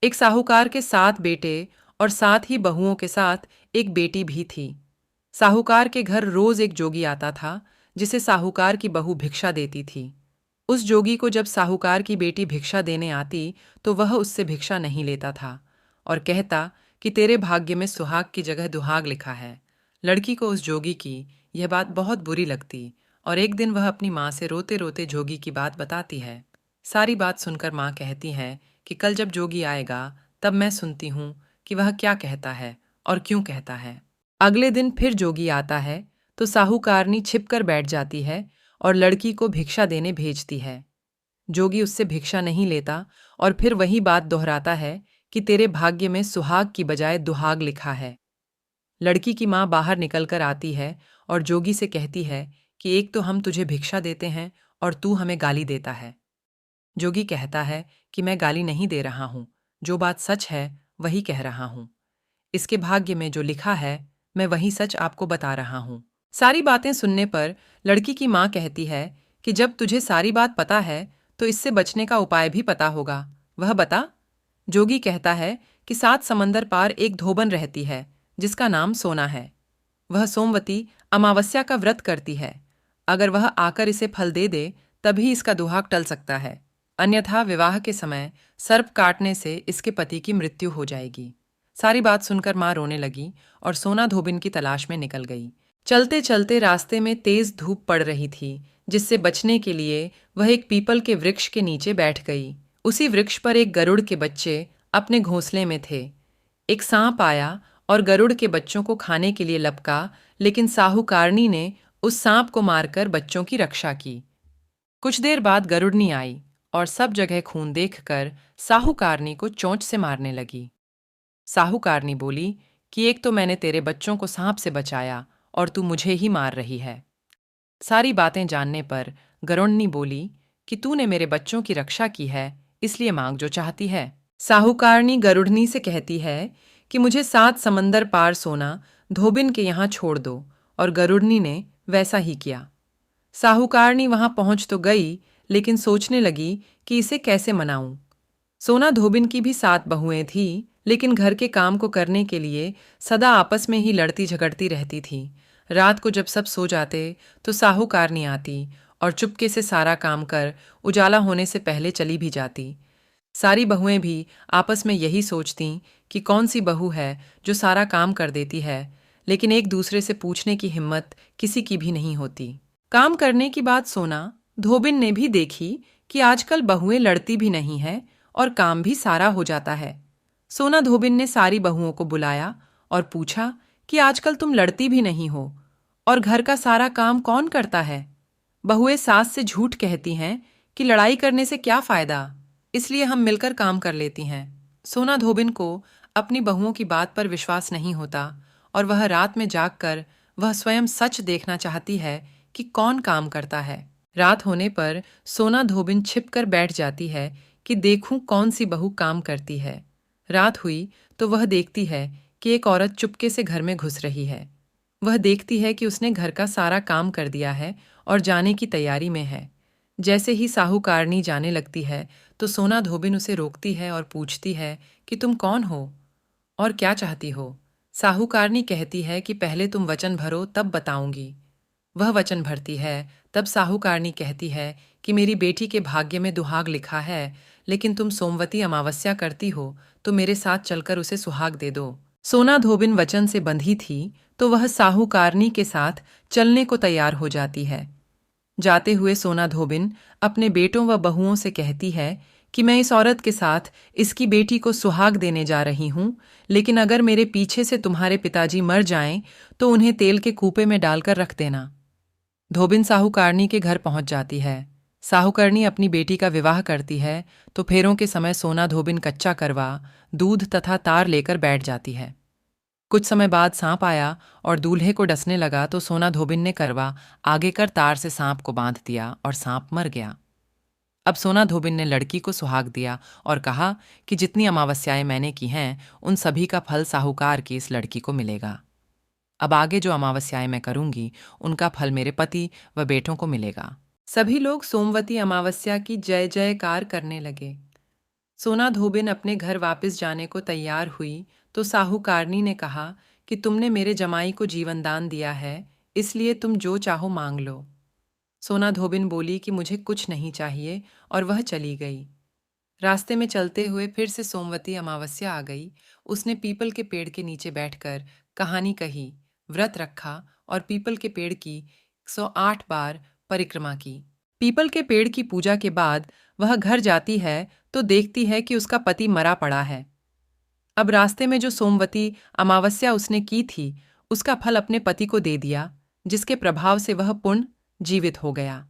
एक साहूकार के 7 बेटे और 7 ही बहुओं के साथ एक बेटी भी थी। साहूकार के घर रोज एक जोगी आता था, जिसे साहूकार की बहू भिक्षा देती थी। उस जोगी को जब साहूकार की बेटी भिक्षा देने आती, तो वह उससे भिक्षा नहीं लेता था और कहता कि तेरे भाग्य में सुहाग की जगह दुहाग लिखा है। लड़की को उस जोगी की यह बात बहुत बुरी लगती और एक दिन वह अपनी माँ से रोते रोते जोगी की बात बताती है। सारी बात सुनकर माँ कहती है कि कल जब जोगी आएगा तब मैं सुनती हूँ कि वह क्या कहता है और क्यों कहता है। अगले दिन फिर जोगी आता है तो साहूकारनी छिपकर बैठ जाती है और लड़की को भिक्षा देने भेजती है। जोगी उससे भिक्षा नहीं लेता और फिर वही बात दोहराता है कि तेरे भाग्य में सुहाग की बजाय दुहाग लिखा है। लड़की की माँ बाहर निकलकर आती है और जोगी से कहती है कि एक तो हम तुझे भिक्षा देते हैं और तू हमें गाली देता है। जोगी कहता है कि मैं गाली नहीं दे रहा हूँ, जो बात सच है वही कह रहा हूँ। इसके भाग्य में जो लिखा है मैं वही सच आपको बता रहा हूँ। सारी बातें सुनने पर लड़की की माँ कहती है कि जब तुझे सारी बात पता है तो इससे बचने का उपाय भी पता होगा, वह बता। जोगी कहता है कि 7 समंदर पार एक धोबन रहती है जिसका नाम सोना है। वह सोमवती अमावस्या का व्रत करती है। अगर वह आकर इसे फल दे दे तभी इसका दुहाग टल सकता है, अन्यथा विवाह के समय सर्प काटने से इसके पति की मृत्यु हो जाएगी। सारी बात सुनकर माँ रोने लगी और सोना धोबिन की तलाश में निकल गई। चलते चलते रास्ते में तेज धूप पड़ रही थी, जिससे बचने के लिए वह एक पीपल के वृक्ष के नीचे बैठ गई। उसी वृक्ष पर एक गरुड़ के बच्चे अपने घोंसले में थे। एक सांप आया और गरुड़ के बच्चों को खाने के लिए लपका, लेकिन साहूकारनी ने उस सांप को मारकर बच्चों की रक्षा की। कुछ देर बाद गरुड़नी आई और सब जगह खून देखकर साहूकारनी को चोंच से मारने लगी। साहूकारनी बोली कि एक तो मैंने तेरे बच्चों को सांप से बचाया और तू मुझे ही मार रही है। सारी बातें जानने पर गरुड़नी बोली कि तूने मेरे बच्चों की रक्षा की है, इसलिए मांग जो चाहती है। साहूकारनी गरुड़नी से कहती है कि मुझे 7 समंदर पार सोना धोबिन के यहाँ छोड़ दो, और गरुड़नी ने वैसा ही किया। साहूकारनी वहां पहुंच तो गई, लेकिन सोचने लगी कि इसे कैसे मनाऊं। सोना धोबिन की भी 7 बहुएं थीं, लेकिन घर के काम को करने के लिए सदा आपस में ही लड़ती झगड़ती रहती थीं। रात को जब सब सो जाते तो साहूकारनी आती और चुपके से सारा काम कर उजाला होने से पहले चली भी जाती। सारी बहुएं भी आपस में यही सोचती कि कौन सी बहू है जो सारा काम कर देती है, लेकिन एक दूसरे से पूछने की हिम्मत किसी की भी नहीं होती। काम करने की बात सोना धोबिन ने भी देखी कि आजकल बहुएं लड़ती भी नहीं है और काम भी सारा हो जाता है। सोना धोबिन ने सारी बहुओं को बुलाया और पूछा कि आजकल तुम लड़ती भी नहीं हो और घर का सारा काम कौन करता है। बहुएं सास से झूठ कहती हैं कि लड़ाई करने से क्या फायदा, इसलिए हम मिलकर काम कर लेती हैं। सोना धोबिन को अपनी बहुओं की बात पर विश्वास नहीं होता और वह रात में जागकर वह स्वयं सच देखना चाहती है कि कौन काम करता है। रात होने पर सोना धोबिन छिपकर बैठ जाती है कि देखूं कौन सी बहू काम करती है। रात हुई तो वह देखती है कि एक औरत चुपके से घर में घुस रही है। वह देखती है कि उसने घर का सारा काम कर दिया है और जाने की तैयारी में है। जैसे ही साहूकारनी जाने लगती है तो सोना धोबिन उसे रोकती है और पूछती है कि तुम कौन हो और क्या चाहती हो। साहूकारनी कहती है कि पहले तुम वचन भरो तब बताऊंगी। वह वचन भरती है। तब साहूकारनी कहती है कि मेरी बेटी के भाग्य में दुहाग लिखा है, लेकिन तुम सोमवती अमावस्या करती हो तो मेरे साथ चलकर उसे सुहाग दे दो। सोना धोबिन वचन से बंधी थी तो वह साहूकारनी के साथ चलने को तैयार हो जाती है। जाते हुए सोना धोबिन अपने बेटों व बहुओं से कहती है कि मैं इस औरत के साथ इसकी बेटी को सुहाग देने जा रही हूं, लेकिन अगर मेरे पीछे से तुम्हारे पिताजी मर जाएं तो उन्हें तेल के कूपे में डालकर रख देना। धोबिन साहूकारनी के घर पहुंच जाती है। साहूकारनी अपनी बेटी का विवाह करती है तो फेरों के समय सोना धोबिन कच्चा करवा, दूध तथा तार लेकर बैठ जाती है। कुछ समय बाद सांप आया और दूल्हे को डसने लगा तो सोना धोबिन ने करवा आगे कर तार से सांप को बांध दिया और सांप मर गया। अब सोना धोबिन ने लड़की को सुहाग दिया और कहा कि जितनी अमावस्याएं मैंने की हैं उन सभी का फल साहूकार की इस लड़की को मिलेगा। अब आगे जो अमावस्याएं मैं करूंगी उनका फल मेरे पति व बेटों को मिलेगा। सभी लोग सोमवती अमावस्या की जय जयकार करने लगे। सोना धोबिन अपने घर वापस जाने को तैयार हुई तो साहूकारनी ने कहा कि तुमने मेरे जमाई को जीवनदान दिया है, इसलिए तुम जो चाहो मांग लो। सोना धोबिन बोली कि मुझे कुछ नहीं चाहिए और वह चली गई। रास्ते में चलते हुए फिर से सोमवती अमावस्या आ गई। उसने पीपल के पेड़ के नीचे बैठकर कहानी कही, व्रत रखा और पीपल के पेड़ की 108 बार परिक्रमा की। पीपल के पेड़ की पूजा के बाद वह घर जाती है तो देखती है कि उसका पति मरा पड़ा है। अब रास्ते में जो सोमवती अमावस्या उसने की थी, उसका फल अपने पति को दे दिया, जिसके प्रभाव से वह पुण्य जीवित हो गया।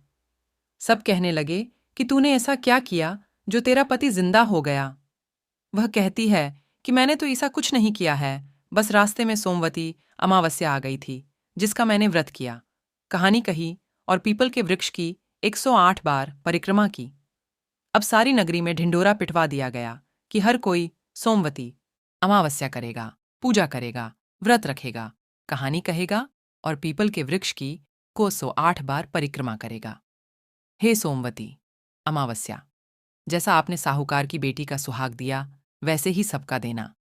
सब कहने लगे कि तूने ऐसा क्या किया जो तेरा पति जिंदा हो गया। वह कहती है कि मैंने तो ऐसा कुछ नहीं किया है, बस रास्ते में सोमवती अमावस्या आ गई थी, जिसका मैंने व्रत किया, कहानी कही और पीपल के वृक्ष की 108 बार परिक्रमा की। अब सारी नगरी में ढिंढोरा पिटवा दिया गया कि हर कोई सोमवती अमावस्या करेगा, पूजा करेगा, व्रत रखेगा, कहानी कहेगा और पीपल के वृक्ष की को 108 बार परिक्रमा करेगा। हे सोमवती अमावस्या, जैसा आपने साहूकार की बेटी का सुहाग दिया, वैसे ही सबका देना।